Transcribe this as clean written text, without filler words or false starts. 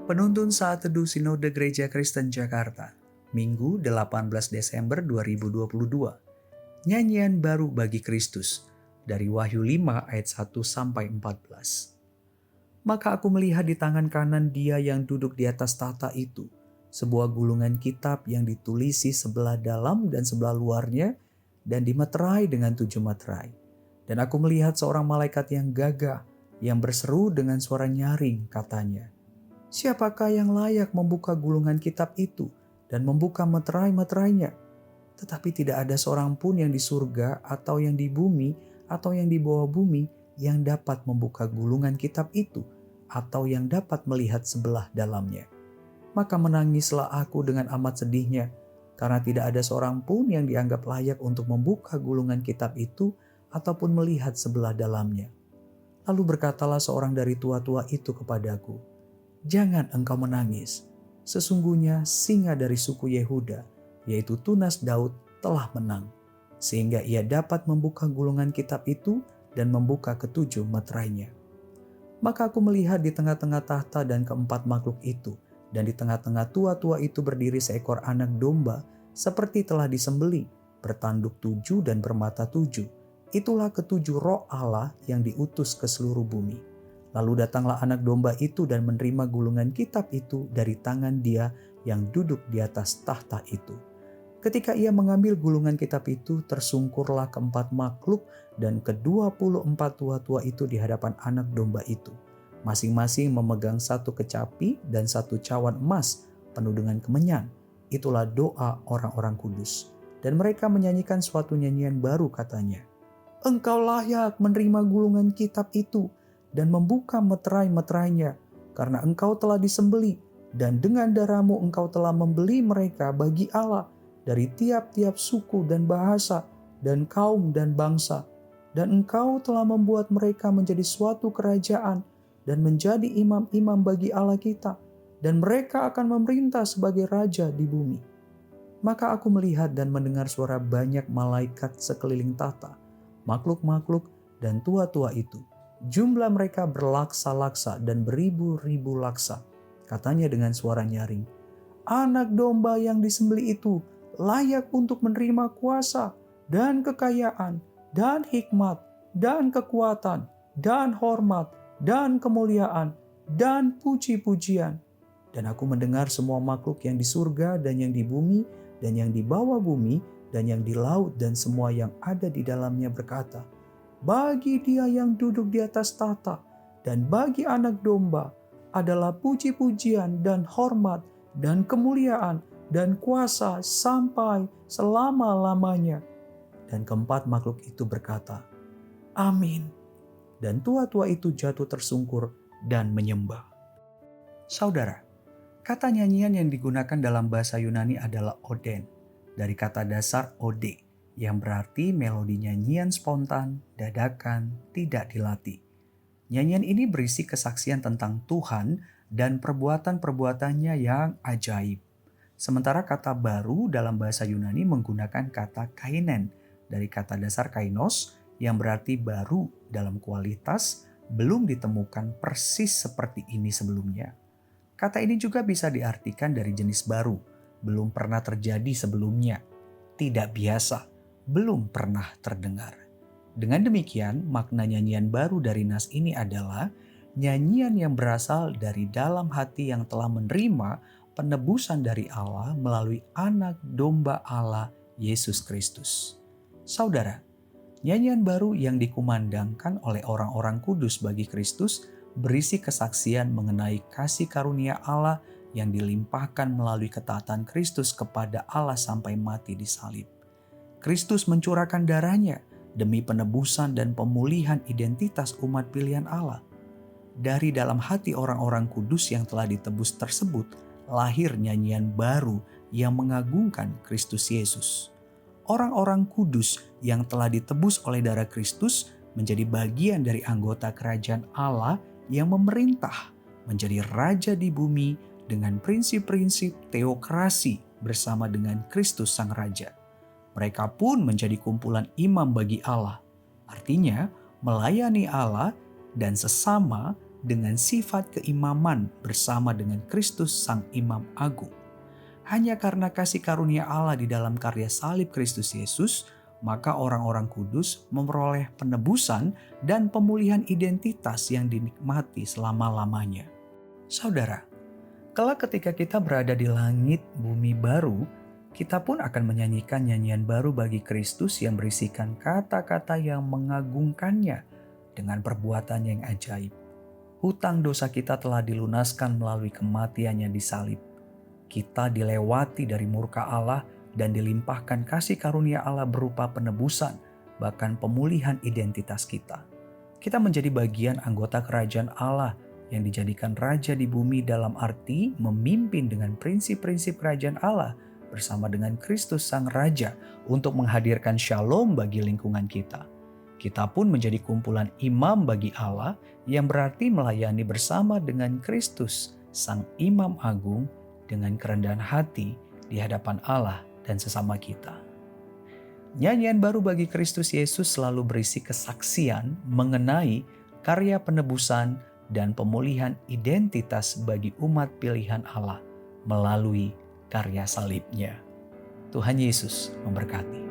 Penuntun Saat Teduh Sinode Gereja Kristen Jakarta, Minggu 18 Desember 2022. Nyanyian baru bagi Kristus, dari Wahyu 5 ayat 1-14. Maka aku melihat di tangan kanan Dia yang duduk di atas tahta itu, sebuah gulungan kitab yang ditulisi sebelah dalam dan sebelah luarnya, dan dimeterai dengan 7 materai. Dan aku melihat seorang malaikat yang gagah, yang berseru dengan suara nyaring, katanya, "Siapakah yang layak membuka gulungan kitab itu dan membuka meterai-meterainya?" Tetapi tidak ada seorang pun yang di surga atau yang di bumi atau yang di bawah bumi yang dapat membuka gulungan kitab itu atau yang dapat melihat sebelah dalamnya. Maka menangislah aku dengan amat sedihnya, karena tidak ada seorang pun yang dianggap layak untuk membuka gulungan kitab itu ataupun melihat sebelah dalamnya. Lalu berkatalah seorang dari tua-tua itu kepadaku, "Jangan engkau menangis. Sesungguhnya singa dari suku Yehuda, yaitu tunas Daud, telah menang, sehingga ia dapat membuka gulungan kitab itu dan membuka ketujuh meterainya." Maka aku melihat di tengah-tengah tahta dan keempat makhluk itu, dan di tengah-tengah tua-tua itu berdiri seekor anak domba, seperti telah disembelih, bertanduk 7 dan bermata 7. Itulah ketujuh roh Allah yang diutus ke seluruh bumi. Lalu datanglah anak domba itu dan menerima gulungan kitab itu dari tangan Dia yang duduk di atas tahta itu. Ketika ia mengambil gulungan kitab itu, tersungkurlah keempat makhluk dan ke-24 tua-tua itu di hadapan anak domba itu. Masing-masing memegang satu kecapi dan satu cawan emas penuh dengan kemenyan. Itulah doa orang-orang kudus. Dan mereka menyanyikan suatu nyanyian baru, katanya, "Engkau layak menerima gulungan kitab itu dan membuka meterai-meterainya, karena engkau telah disembelih, dan dengan darahmu engkau telah membeli mereka bagi Allah dari tiap-tiap suku dan bahasa dan kaum dan bangsa. Dan engkau telah membuat mereka menjadi suatu kerajaan dan menjadi imam-imam bagi Allah kita, dan mereka akan memerintah sebagai raja di bumi." Maka aku melihat dan mendengar suara banyak malaikat sekeliling tahta, makhluk-makhluk dan tua-tua itu. Jumlah mereka berlaksa-laksa dan beribu-ribu laksa. Katanya dengan suara nyaring, "Anak domba yang disembelih itu layak untuk menerima kuasa dan kekayaan dan hikmat dan kekuatan dan hormat dan kemuliaan dan puji-pujian." Dan aku mendengar semua makhluk yang di surga dan yang di bumi dan yang di bawah bumi dan yang di laut dan semua yang ada di dalamnya berkata, "Bagi Dia yang duduk di atas tahta dan bagi anak domba adalah puji-pujian dan hormat dan kemuliaan dan kuasa sampai selama-lamanya." Dan keempat makhluk itu berkata, "Amin." Dan tua-tua itu jatuh tersungkur dan menyembah. Saudara, kata nyanyian yang digunakan dalam bahasa Yunani adalah oden, dari kata dasar ode, yang berarti melodi nyanyian spontan, dadakan, tidak dilatih. Nyanyian ini berisi kesaksian tentang Tuhan dan perbuatan-perbuatannya yang ajaib. Sementara kata baru dalam bahasa Yunani menggunakan kata kainen, dari kata dasar kainos, yang berarti baru dalam kualitas, belum ditemukan persis seperti ini sebelumnya. Kata ini juga bisa diartikan dari jenis baru, belum pernah terjadi sebelumnya, tidak biasa, belum pernah terdengar. Dengan demikian, makna nyanyian baru dari nas ini adalah nyanyian yang berasal dari dalam hati yang telah menerima penebusan dari Allah melalui anak domba Allah, Yesus Kristus. Saudara, nyanyian baru yang dikumandangkan oleh orang-orang kudus bagi Kristus berisi kesaksian mengenai kasih karunia Allah yang dilimpahkan melalui ketaatan Kristus kepada Allah sampai mati di salib. Kristus mencurahkan darahnya demi penebusan dan pemulihan identitas umat pilihan Allah. Dari dalam hati orang-orang kudus yang telah ditebus tersebut, lahir nyanyian baru yang mengagungkan Kristus Yesus. Orang-orang kudus yang telah ditebus oleh darah Kristus menjadi bagian dari anggota kerajaan Allah yang memerintah, menjadi raja di bumi dengan prinsip-prinsip teokrasi bersama dengan Kristus Sang Raja. Mereka pun menjadi kumpulan imam bagi Allah, artinya melayani Allah dan sesama dengan sifat keimaman bersama dengan Kristus Sang Imam Agung. Hanya karena kasih karunia Allah di dalam karya salib Kristus Yesus, maka orang-orang kudus memperoleh penebusan dan pemulihan identitas yang dinikmati selama-lamanya. Saudara, kelak ketika kita berada di langit bumi baru, kita pun akan menyanyikan nyanyian baru bagi Kristus yang berisikan kata-kata yang mengagungkannya dengan perbuatan yang ajaib. Hutang dosa kita telah dilunaskan melalui kematiannya di salib. Kita dilewati dari murka Allah dan dilimpahkan kasih karunia Allah berupa penebusan, bahkan pemulihan identitas kita. Kita menjadi bagian anggota kerajaan Allah yang dijadikan raja di bumi dalam arti memimpin dengan prinsip-prinsip kerajaan Allah bersama dengan Kristus Sang Raja untuk menghadirkan shalom bagi lingkungan kita. Kita pun menjadi kumpulan imam bagi Allah yang berarti melayani bersama dengan Kristus Sang Imam Agung dengan kerendahan hati di hadapan Allah dan sesama kita. Nyanyian baru bagi Kristus Yesus selalu berisi kesaksian mengenai karya penebusan dan pemulihan identitas bagi umat pilihan Allah melalui karya salibnya. Tuhan Yesus memberkati.